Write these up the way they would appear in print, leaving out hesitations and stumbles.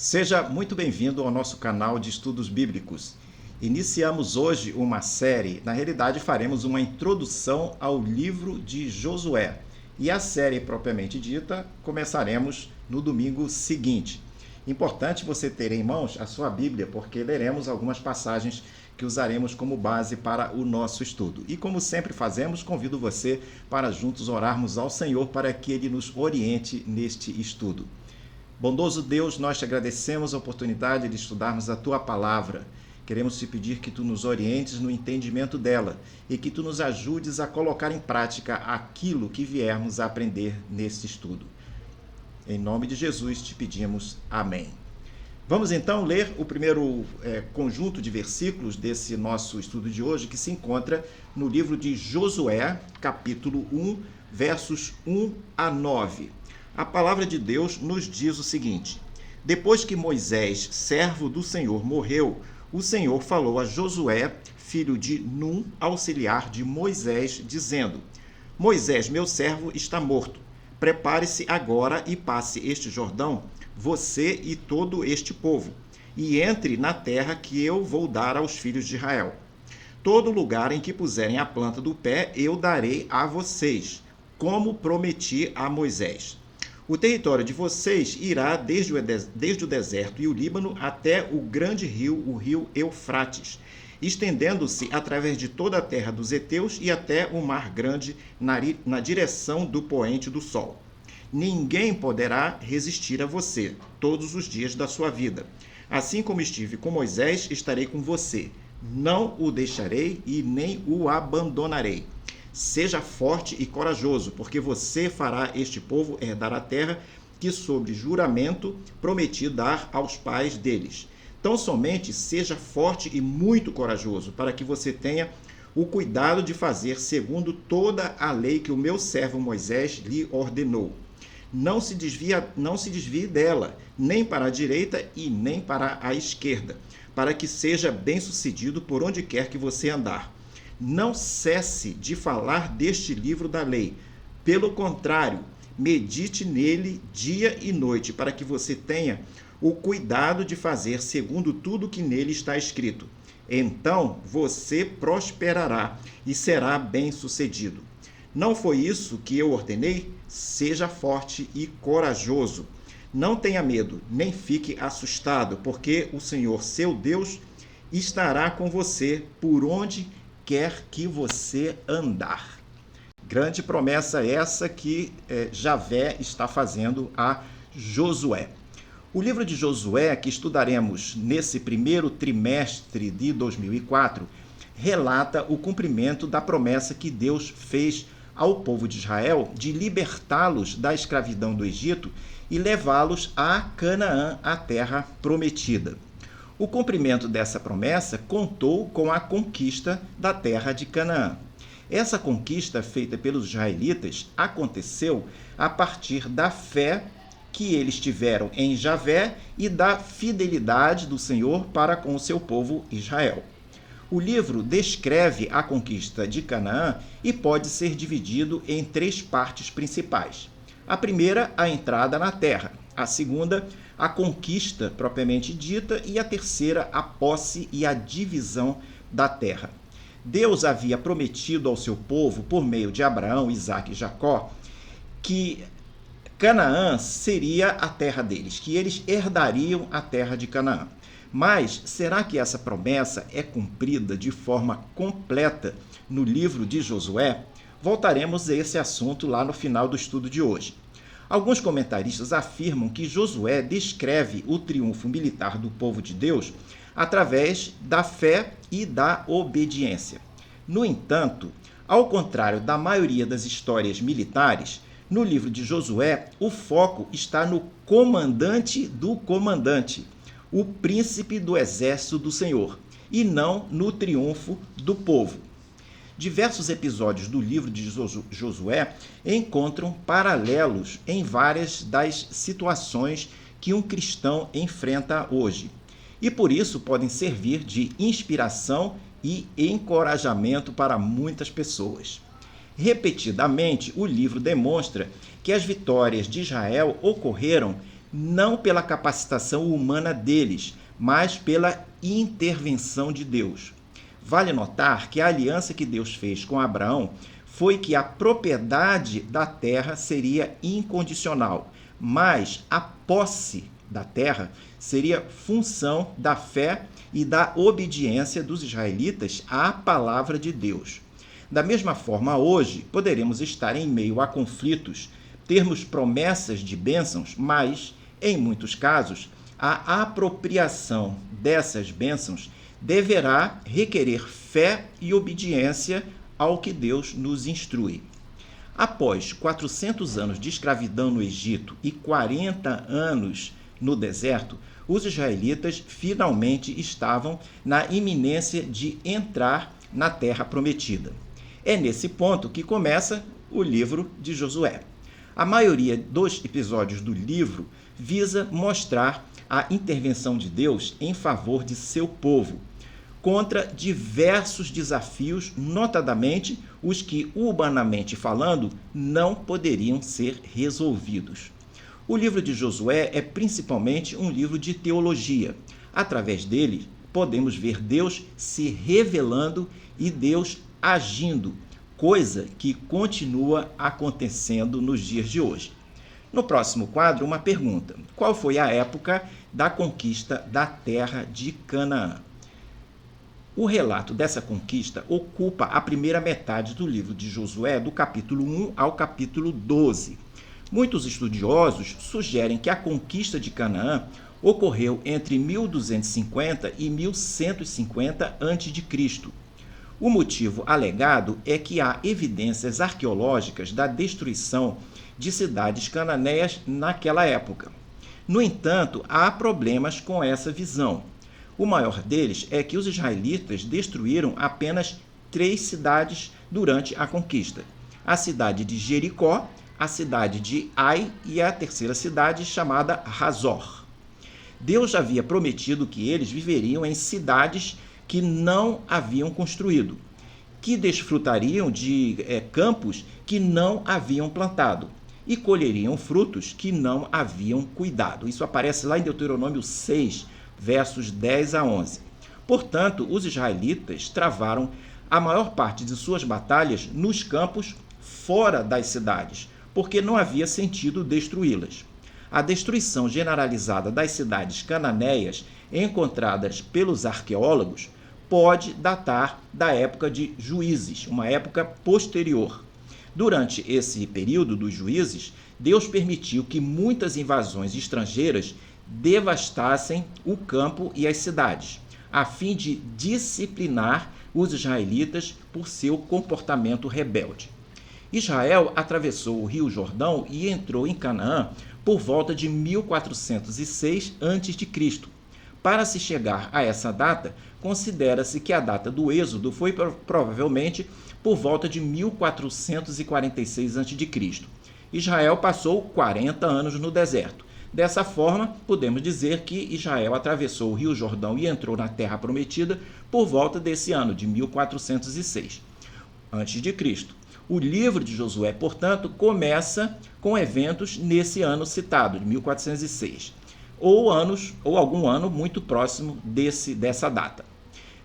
Seja muito bem-vindo ao nosso canal de estudos bíblicos. Iniciamos hoje uma série, na realidade faremos uma introdução ao livro de Josué. E a série propriamente dita começaremos no domingo seguinte. Importante você ter em mãos a sua Bíblia, porque leremos algumas passagens que usaremos como base para o nosso estudo. E como sempre fazemos, convido você para juntos orarmos ao Senhor para que Ele nos oriente neste estudo. Bondoso Deus, nós te agradecemos a oportunidade de estudarmos a Tua Palavra. Queremos te pedir que Tu nos orientes no entendimento dela e que Tu nos ajudes a colocar em prática aquilo que viermos a aprender neste estudo. Em nome de Jesus te pedimos. Amém. Vamos então ler o primeiro conjunto de versículos desse nosso estudo de hoje, que se encontra no livro de Josué, capítulo 1, versos 1 a 9. A palavra de Deus nos diz o seguinte: Depois que Moisés, servo do Senhor, morreu, o Senhor falou a Josué, filho de Num, auxiliar de Moisés, dizendo: Moisés, meu servo, está morto. Prepare-se agora e passe este Jordão, você e todo este povo, e entre na terra que eu vou dar aos filhos de Israel. Todo lugar em que puserem a planta do pé, eu darei a vocês, como prometi a Moisés. O território de vocês irá desde o deserto e o Líbano até o grande rio, o rio Eufrates, estendendo-se através de toda a terra dos heteus e até o mar grande na direção do poente do sol. Ninguém poderá resistir a você todos os dias da sua vida. Assim como estive com Moisés, estarei com você. Não o deixarei e nem o abandonarei. Seja forte e corajoso, porque você fará este povo herdar a terra que, sob juramento, prometi dar aos pais deles. Tão somente seja forte e muito corajoso, para que você tenha o cuidado de fazer segundo toda a lei que o meu servo Moisés lhe ordenou. Não se desvie dela, nem para a direita e nem para a esquerda, para que seja bem-sucedido por onde quer que você andar. Não cesse de falar deste livro da lei. Pelo contrário, medite nele dia e noite, para que você tenha o cuidado de fazer segundo tudo que nele está escrito. Então você prosperará e será bem-sucedido. Não foi isso que eu ordenei? Seja forte e corajoso. Não tenha medo, nem fique assustado, porque o Senhor, seu Deus, estará com você por onde quer que você andar. Grande promessa essa que Javé está fazendo a Josué. O livro de Josué, que estudaremos nesse primeiro trimestre de 2004, relata o cumprimento da promessa que Deus fez ao povo de Israel de libertá-los da escravidão do Egito e levá-los a Canaã, a terra prometida. O cumprimento dessa promessa contou com a conquista da terra de Canaã. Essa conquista feita pelos israelitas aconteceu a partir da fé que eles tiveram em Javé e da fidelidade do Senhor para com o seu povo Israel. O livro descreve a conquista de Canaã e pode ser dividido em três partes principais. A primeira, a entrada na terra. A segunda, a conquista propriamente dita, e a terceira, a posse e a divisão da terra. Deus havia prometido ao seu povo, por meio de Abraão, Isaque e Jacó, que Canaã seria a terra deles, que eles herdariam a terra de Canaã. Mas será que essa promessa é cumprida de forma completa no livro de Josué? Voltaremos a esse assunto lá no final do estudo de hoje. Alguns comentaristas afirmam que Josué descreve o triunfo militar do povo de Deus através da fé e da obediência. No entanto, ao contrário da maioria das histórias militares, no livro de Josué, o foco está no comandante do comandante, o príncipe do exército do Senhor, e não no triunfo do povo. Diversos episódios do livro de Josué encontram paralelos em várias das situações que um cristão enfrenta hoje, e por isso podem servir de inspiração e encorajamento para muitas pessoas. Repetidamente, o livro demonstra que as vitórias de Israel ocorreram não pela capacitação humana deles, mas pela intervenção de Deus. Vale notar que a aliança que Deus fez com Abraão foi que a propriedade da terra seria incondicional, mas a posse da terra seria função da fé e da obediência dos israelitas à palavra de Deus. Da mesma forma, hoje, poderemos estar em meio a conflitos, termos promessas de bênçãos, mas, em muitos casos, a apropriação dessas bênçãos deverá requerer fé e obediência ao que Deus nos instrui. Após 400 anos de escravidão no Egito e 40 anos no deserto, os israelitas finalmente estavam na iminência de entrar na terra prometida. É nesse ponto que começa o livro de Josué. A maioria dos episódios do livro visa mostrar a intervenção de Deus em favor de seu povo, contra diversos desafios, notadamente os que, urbanamente falando, não poderiam ser resolvidos. O livro de Josué é principalmente um livro de teologia. Através dele, podemos ver Deus se revelando e Deus agindo, coisa que continua acontecendo nos dias de hoje. No próximo quadro, uma pergunta: qual foi a época da conquista da terra de Canaã? O relato dessa conquista ocupa a primeira metade do livro de Josué, do capítulo 1 ao capítulo 12. Muitos estudiosos sugerem que a conquista de Canaã ocorreu entre 1250 e 1150 a.C. O motivo alegado é que há evidências arqueológicas da destruição de cidades cananeias naquela época. No entanto, há problemas com essa visão. O maior deles é que os israelitas destruíram apenas 3 cidades durante a conquista: a cidade de Jericó, a cidade de Ai e a terceira cidade chamada Hazor. Deus havia prometido que eles viveriam em cidades que não haviam construído, que desfrutariam de campos que não haviam plantado e colheriam frutos que não haviam cuidado. Isso aparece lá em Deuteronômio 6, versos 10 a 11. Portanto, os israelitas travaram a maior parte de suas batalhas nos campos fora das cidades, porque não havia sentido destruí-las. A destruição generalizada das cidades cananeias encontradas pelos arqueólogos pode datar da época de Juízes, uma época posterior. Durante esse período dos Juízes, Deus permitiu que muitas invasões estrangeiras devastassem o campo e as cidades, a fim de disciplinar os israelitas por seu comportamento rebelde. Israel atravessou o Rio Jordão e entrou em Canaã por volta de 1406 a.C. Para se chegar a essa data, considera-se que a data do êxodo foi provavelmente por volta de 1446 a.C. Israel passou 40 anos no deserto. Dessa forma, podemos dizer que Israel atravessou o Rio Jordão e entrou na Terra Prometida por volta desse ano, de 1406 a.C. O livro de Josué, portanto, começa com eventos nesse ano citado, de 1406, ou algum ano muito próximo dessa data.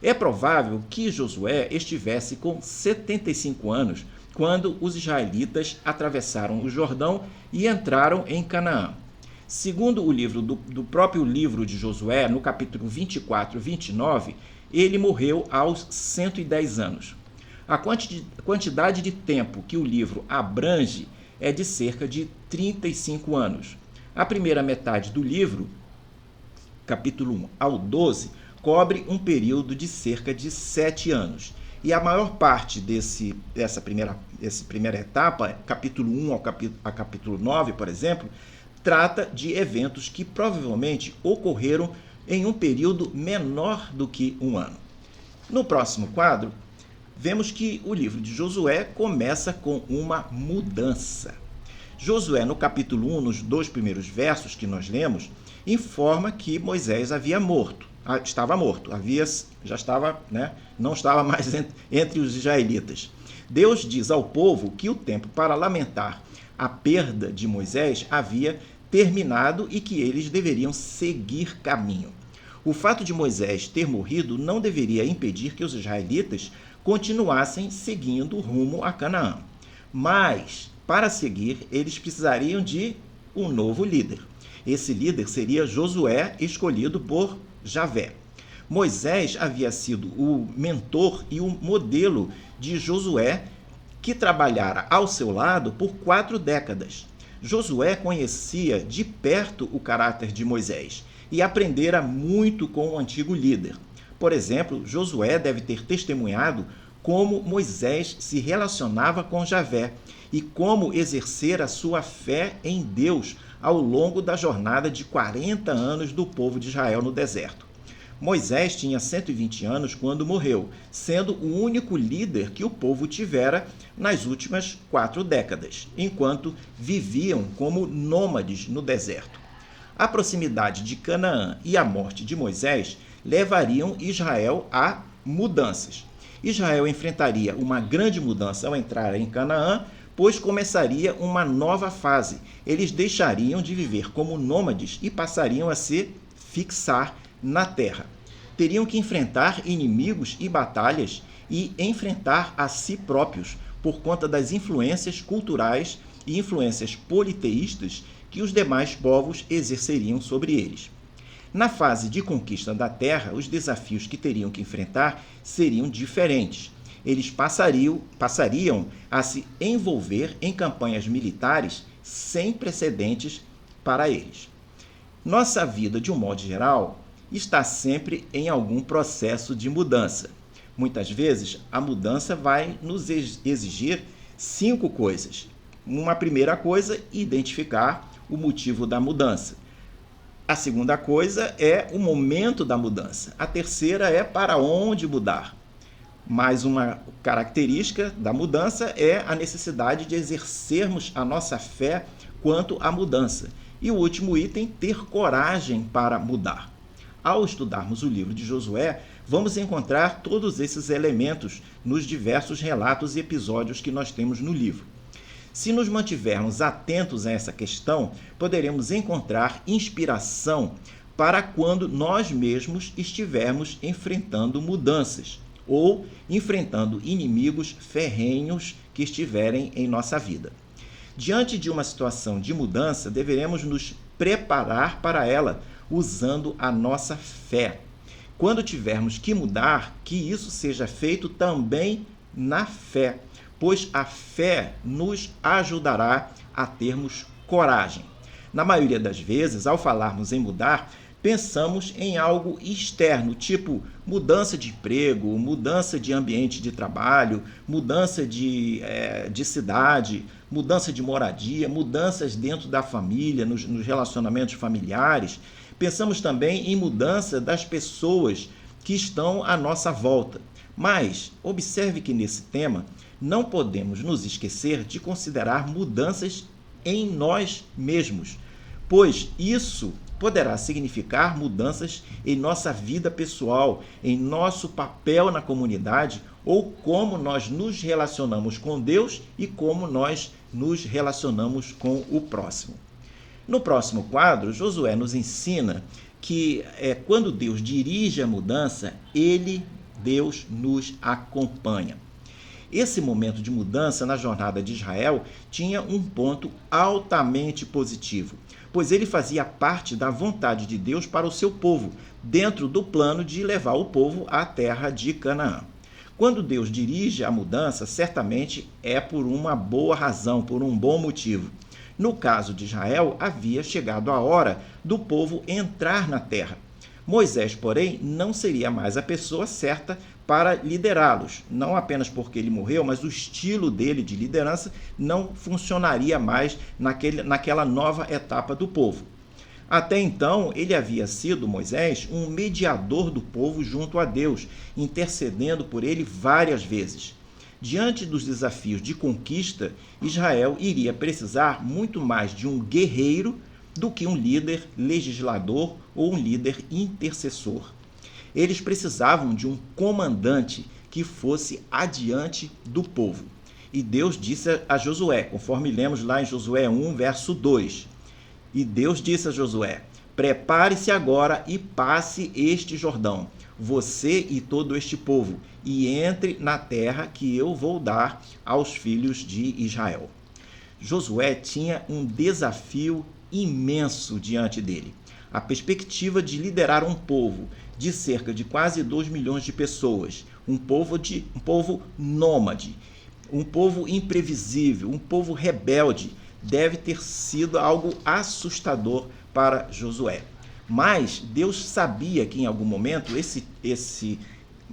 É provável que Josué estivesse com 75 anos quando os israelitas atravessaram o Jordão e entraram em Canaã. Segundo o livro do próprio livro de Josué, no capítulo 24 e 29, ele morreu aos 110 anos. A quantidade de tempo que o livro abrange é de cerca de 35 anos. A primeira metade do livro, capítulo 1 ao 12, cobre um período de cerca de 7 anos. E a maior parte dessa primeira etapa, capítulo 1 ao capítulo 9, por exemplo, trata de eventos que provavelmente ocorreram em um período menor do que um ano. No próximo quadro, vemos que o livro de Josué começa com uma mudança. Josué, no capítulo 1, nos 2 primeiros versos que nós lemos, informa que Moisés estava morto, não estava mais entre os israelitas. Deus diz ao povo que o tempo para lamentar a perda de Moisés havia terminado e que eles deveriam seguir caminho. O fato de Moisés ter morrido não deveria impedir que os israelitas continuassem seguindo rumo a Canaã. Mas, para seguir, eles precisariam de um novo líder. Esse líder seria Josué, escolhido por Javé. Moisés havia sido o mentor e o modelo de Josué, que trabalhara ao seu lado por 4 décadas. Josué conhecia de perto o caráter de Moisés e aprendera muito com o antigo líder. Por exemplo, Josué deve ter testemunhado como Moisés se relacionava com Javé e como exercer a sua fé em Deus ao longo da jornada de 40 anos do povo de Israel no deserto. Moisés tinha 120 anos quando morreu, sendo o único líder que o povo tivera nas últimas 4 décadas, enquanto viviam como nômades no deserto. A proximidade de Canaã e a morte de Moisés levariam Israel a mudanças. Israel enfrentaria uma grande mudança ao entrar em Canaã, pois começaria uma nova fase. Eles deixariam de viver como nômades e passariam a se fixar na terra. Teriam que enfrentar inimigos e batalhas e enfrentar a si próprios por conta das influências culturais e influências politeístas que os demais povos exerceriam sobre eles. Na fase de conquista da terra, os desafios que teriam que enfrentar seriam diferentes. Eles passariam a se envolver em campanhas militares sem precedentes para eles. Nossa vida, de um modo geral, está sempre em algum processo de mudança. Muitas vezes, a mudança vai nos exigir 5 coisas. Uma primeira coisa, identificar o motivo da mudança. A segunda coisa é o momento da mudança. A terceira é para onde mudar. Mais uma característica da mudança é a necessidade de exercermos a nossa fé quanto à mudança. E o último item, ter coragem para mudar. Ao estudarmos o livro de Josué, vamos encontrar todos esses elementos nos diversos relatos e episódios que nós temos no livro. Se nos mantivermos atentos a essa questão, poderemos encontrar inspiração para quando nós mesmos estivermos enfrentando mudanças ou enfrentando inimigos ferrenhos que estiverem em nossa vida. Diante de uma situação de mudança, deveremos nos preparar para ela, usando a nossa fé. Quando tivermos que mudar, que isso seja feito também na fé, pois a fé nos ajudará a termos coragem. Na maioria das vezes, ao falarmos em mudar, pensamos em algo externo, tipo mudança de emprego, mudança de ambiente de trabalho, mudança de cidade, mudança de moradia, mudanças dentro da família, nos relacionamentos familiares. Pensamos também em mudança das pessoas que estão à nossa volta. Mas observe que nesse tema não podemos nos esquecer de considerar mudanças em nós mesmos, pois isso poderá significar mudanças em nossa vida pessoal, em nosso papel na comunidade ou como nós nos relacionamos com Deus e como nós nos relacionamos com o próximo. No próximo quadro, Josué nos ensina que quando Deus dirige a mudança, Deus nos acompanha. Esse momento de mudança na jornada de Israel tinha um ponto altamente positivo, pois ele fazia parte da vontade de Deus para o seu povo, dentro do plano de levar o povo à terra de Canaã. Quando Deus dirige a mudança, certamente é por uma boa razão, por um bom motivo. No caso de Israel, havia chegado a hora do povo entrar na terra. Moisés, porém, não seria mais a pessoa certa para liderá-los, não apenas porque ele morreu, mas o estilo dele de liderança não funcionaria mais naquela nova etapa do povo. Até então, ele havia sido, Moisés, um mediador do povo junto a Deus, intercedendo por ele várias vezes. Diante dos desafios de conquista, Israel iria precisar muito mais de um guerreiro do que um líder legislador ou um líder intercessor. Eles precisavam de um comandante que fosse adiante do povo. E Deus disse a Josué, conforme lemos lá em Josué 1, verso 2, E Deus disse a Josué: prepare-se agora e passe este Jordão, você e todo este povo, e entre na terra que eu vou dar aos filhos de Israel. Josué tinha um desafio imenso diante dele. A perspectiva de liderar um povo de cerca de quase 2 milhões de pessoas, um povo nômade, um povo imprevisível, um povo rebelde, deve ter sido algo assustador para Josué. Mas Deus sabia que em algum momento, esse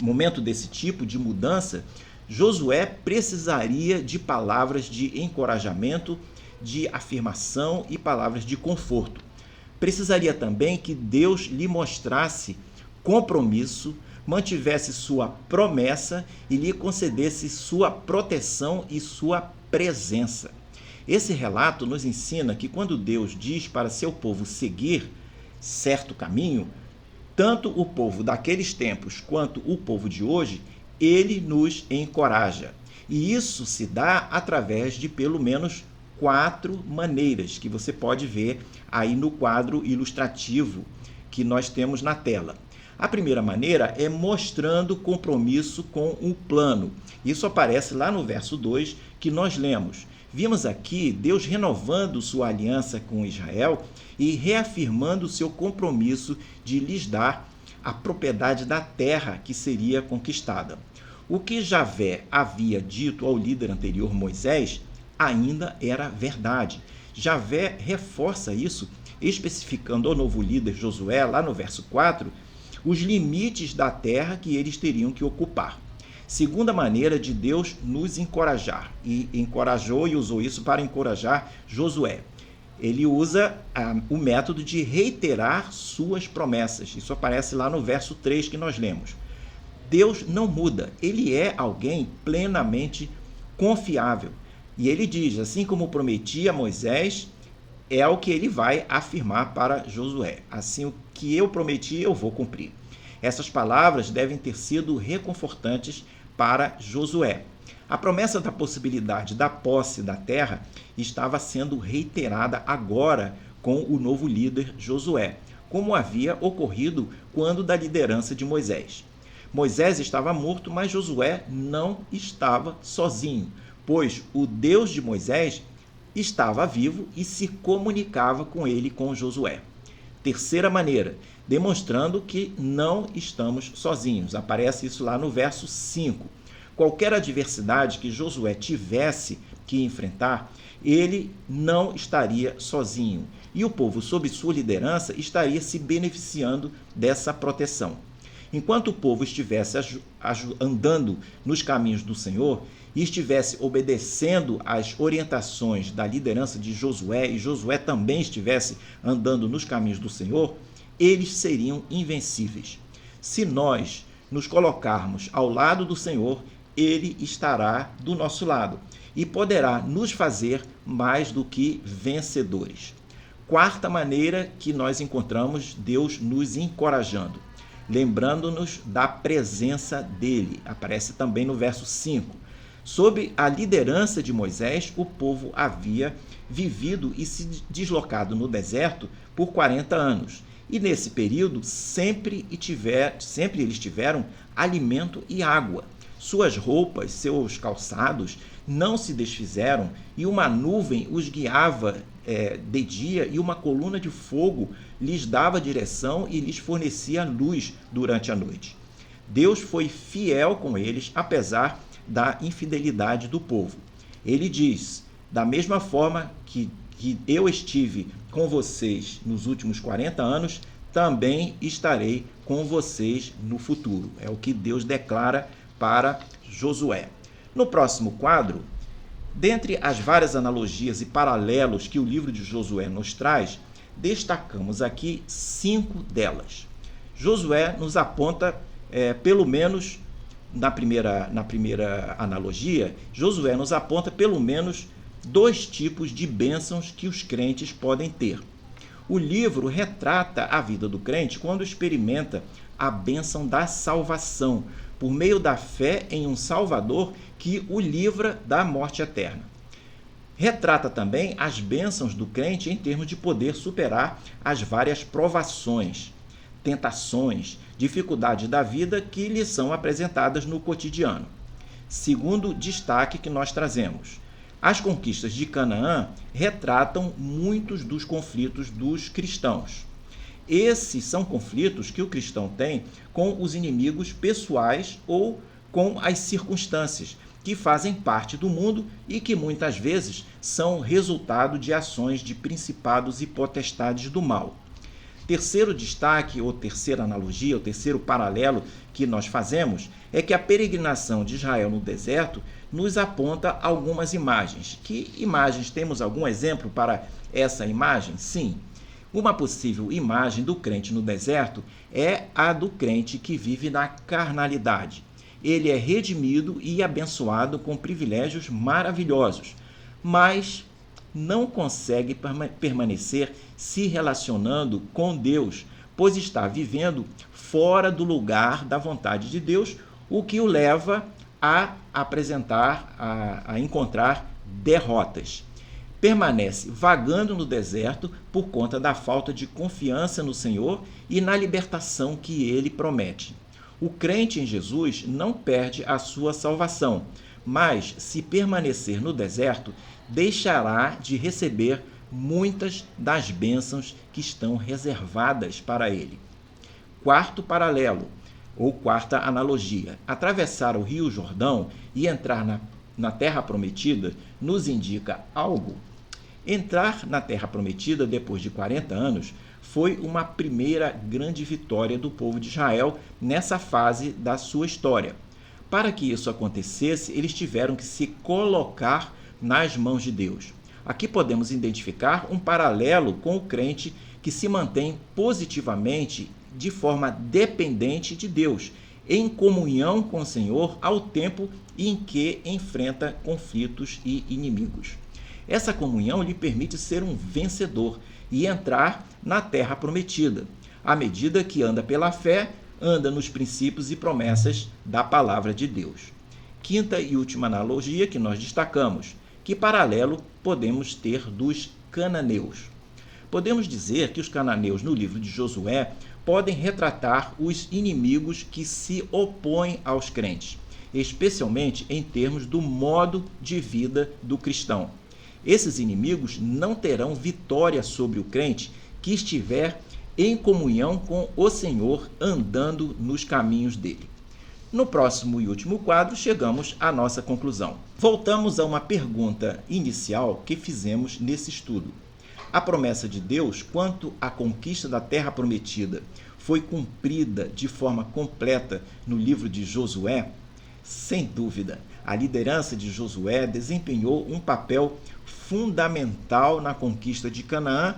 momento desse tipo de mudança, Josué precisaria de palavras de encorajamento, de afirmação e palavras de conforto. Precisaria também que Deus lhe mostrasse compromisso, mantivesse sua promessa e lhe concedesse sua proteção e sua presença. Esse relato nos ensina que quando Deus diz para seu povo seguir certo caminho, tanto o povo daqueles tempos quanto o povo de hoje, ele nos encoraja. E isso se dá através de pelo menos 4 maneiras que você pode ver aí no quadro ilustrativo que nós temos na tela. A primeira maneira é mostrando compromisso com o plano. Isso aparece lá no verso 2 que nós lemos. Vimos aqui Deus renovando sua aliança com Israel e reafirmando seu compromisso de lhes dar a propriedade da terra que seria conquistada. O que Javé havia dito ao líder anterior, Moisés, ainda era verdade. Javé reforça isso, especificando ao novo líder Josué, lá no verso 4, os limites da terra que eles teriam que ocupar. Segunda maneira de Deus nos encorajar, e encorajou e usou isso para encorajar Josué. Ele usa o método de reiterar suas promessas. Isso aparece lá no verso 3 que nós lemos. Deus não muda, ele é alguém plenamente confiável. E ele diz, assim como prometi a Moisés, é o que ele vai afirmar para Josué. Assim, o que eu prometi, eu vou cumprir. Essas palavras devem ter sido reconfortantes para Josué. A promessa da possibilidade da posse da terra estava sendo reiterada agora com o novo líder Josué, como havia ocorrido quando da liderança de Moisés. Moisés estava morto, mas Josué não estava sozinho, pois o Deus de Moisés estava vivo e se comunicava com ele, com Josué. Terceira maneira, demonstrando que não estamos sozinhos. Aparece isso lá no verso 5. Qualquer adversidade que Josué tivesse que enfrentar, ele não estaria sozinho. E o povo, sob sua liderança, estaria se beneficiando dessa proteção. Enquanto o povo estivesse andando nos caminhos do Senhor e estivesse obedecendo às orientações da liderança de Josué, e Josué também estivesse andando nos caminhos do Senhor, eles seriam invencíveis. Se nós nos colocarmos ao lado do Senhor, ele estará do nosso lado e poderá nos fazer mais do que vencedores. Quarta maneira que nós encontramos Deus nos encorajando, lembrando-nos da presença dele. Aparece também no verso 5. Sob a liderança de Moisés, o povo havia vivido e se deslocado no deserto por 40 anos. E nesse período sempre eles tiveram alimento e água. Suas roupas, seus calçados não se desfizeram e uma nuvem os guiava de dia e uma coluna de fogo lhes dava direção e lhes fornecia luz durante a noite. Deus foi fiel com eles, apesar da infidelidade do povo. Ele diz, da mesma forma que eu estive com vocês nos últimos 40 anos, também estarei com vocês no futuro. É o que Deus declara para Josué. No próximo quadro, dentre as várias analogias e paralelos que o livro de Josué nos traz, destacamos aqui 5 delas. Josué nos aponta, pelo menos na primeira analogia, Josué nos aponta pelo menos 2 tipos de bênçãos que os crentes podem ter. O livro retrata a vida do crente quando experimenta a bênção da salvação, por meio da fé em um Salvador que o livra da morte eterna. Retrata também as bênçãos do crente em termos de poder superar as várias provações, tentações, dificuldades da vida que lhe são apresentadas no cotidiano. Segundo destaque que nós trazemos: as conquistas de Canaã retratam muitos dos conflitos dos cristãos. Esses são conflitos que o cristão tem com os inimigos pessoais ou com as circunstâncias que fazem parte do mundo e que muitas vezes são resultado de ações de principados e potestades do mal. Terceiro destaque, ou terceira analogia, ou terceiro paralelo que nós fazemos é que a peregrinação de Israel no deserto nos aponta algumas imagens. Que imagens? Temos algum exemplo para essa imagem? Sim. Uma possível imagem do crente no deserto é a do crente que vive na carnalidade. Ele é redimido e abençoado com privilégios maravilhosos, mas não consegue permanecer se relacionando com Deus, pois está vivendo fora do lugar da vontade de Deus, o que o leva a encontrar derrotas. Permanece vagando no deserto por conta da falta de confiança no Senhor e na libertação que ele promete. O crente em Jesus não perde a sua salvação, mas, se permanecer no deserto, deixará de receber muitas das bênçãos que estão reservadas para ele. Quarto paralelo, ou quarta analogia: atravessar o Rio Jordão e entrar na Terra Prometida nos indica algo. Entrar na Terra Prometida depois de 40 anos foi uma primeira grande vitória do povo de Israel nessa fase da sua história. Para que isso acontecesse, eles tiveram que se colocar nas mãos de Deus. Aqui podemos identificar um paralelo com o crente que se mantém positivamente de forma dependente de Deus, em comunhão com o Senhor ao tempo em que enfrenta conflitos e inimigos. Essa comunhão lhe permite ser um vencedor e entrar na terra prometida. À medida que anda pela fé, anda nos princípios e promessas da palavra de Deus. Quinta e última analogia que nós destacamos: que paralelo podemos ter dos cananeus? Podemos dizer que os cananeus no livro de Josué podem retratar os inimigos que se opõem aos crentes, especialmente em termos do modo de vida do cristão. Esses inimigos não terão vitória sobre o crente que estiver em comunhão com o Senhor, andando nos caminhos dele. No próximo e último quadro, chegamos à nossa conclusão. Voltamos a uma pergunta inicial que fizemos nesse estudo. A promessa de Deus quanto à conquista da terra prometida foi cumprida de forma completa no livro de Josué? Sem dúvida, a liderança de Josué desempenhou um papel fundamental na conquista de Canaã,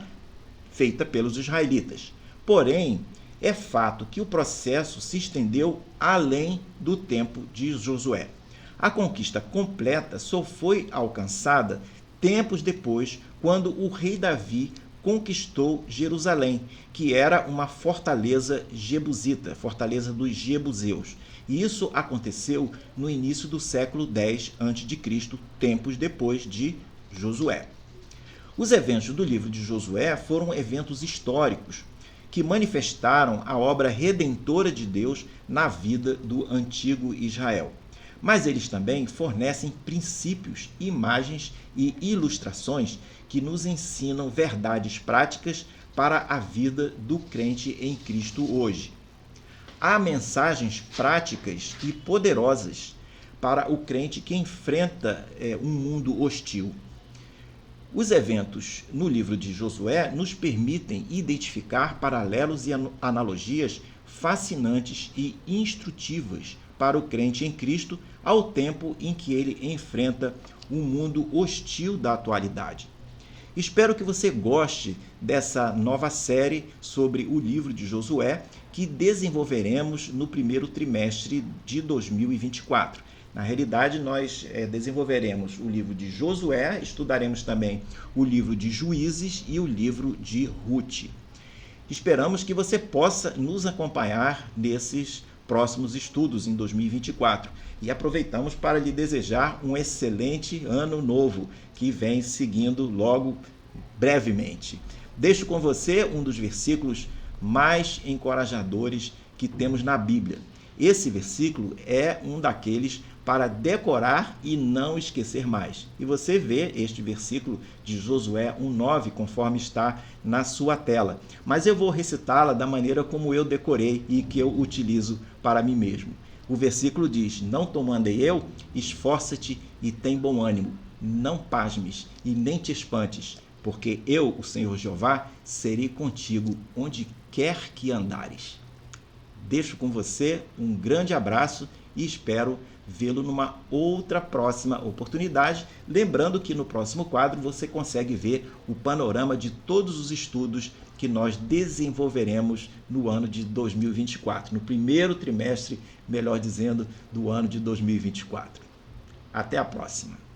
feita pelos israelitas. Porém, é fato que o processo se estendeu além do tempo de Josué. A conquista completa só foi alcançada tempos depois, quando o rei Davi conquistou Jerusalém, que era uma fortaleza jebusita, fortaleza dos jebuseus. E isso aconteceu no início do século X a.C., tempos depois de Josué. Os eventos do livro de Josué foram eventos históricos que manifestaram a obra redentora de Deus na vida do antigo Israel. Mas eles também fornecem princípios, imagens e ilustrações que nos ensinam verdades práticas para a vida do crente em Cristo hoje. Há mensagens práticas e poderosas para o crente que enfrenta um mundo hostil. Os eventos no livro de Josué nos permitem identificar paralelos e analogias fascinantes e instrutivas para o crente em Cristo ao tempo em que ele enfrenta um mundo hostil da atualidade. Espero que você goste dessa nova série sobre o livro de Josué que desenvolveremos no primeiro trimestre de 2024. Na realidade, nós desenvolveremos o livro de Josué, estudaremos também o livro de Juízes e o livro de Rute. Esperamos que você possa nos acompanhar nesses próximos estudos em 2024. E aproveitamos para lhe desejar um excelente ano novo, que vem seguindo logo brevemente. Deixo com você um dos versículos mais encorajadores que temos na Bíblia. Esse versículo é um daqueles para decorar e não esquecer mais. E você vê este versículo de Josué 1:9, conforme está na sua tela. Mas eu vou recitá-la da maneira como eu decorei e que eu utilizo para mim mesmo. O versículo diz: não te mandei eu, esforça-te e tem bom ânimo. Não pasmes e nem te espantes, porque eu, o Senhor Jeová, serei contigo onde quer que andares. Deixo com você um grande abraço e espero vê-lo numa outra próxima oportunidade. Lembrando que no próximo quadro você consegue ver o panorama de todos os estudos que nós desenvolveremos no ano de 2024, no primeiro trimestre, melhor dizendo, do ano de 2024. Até a próxima!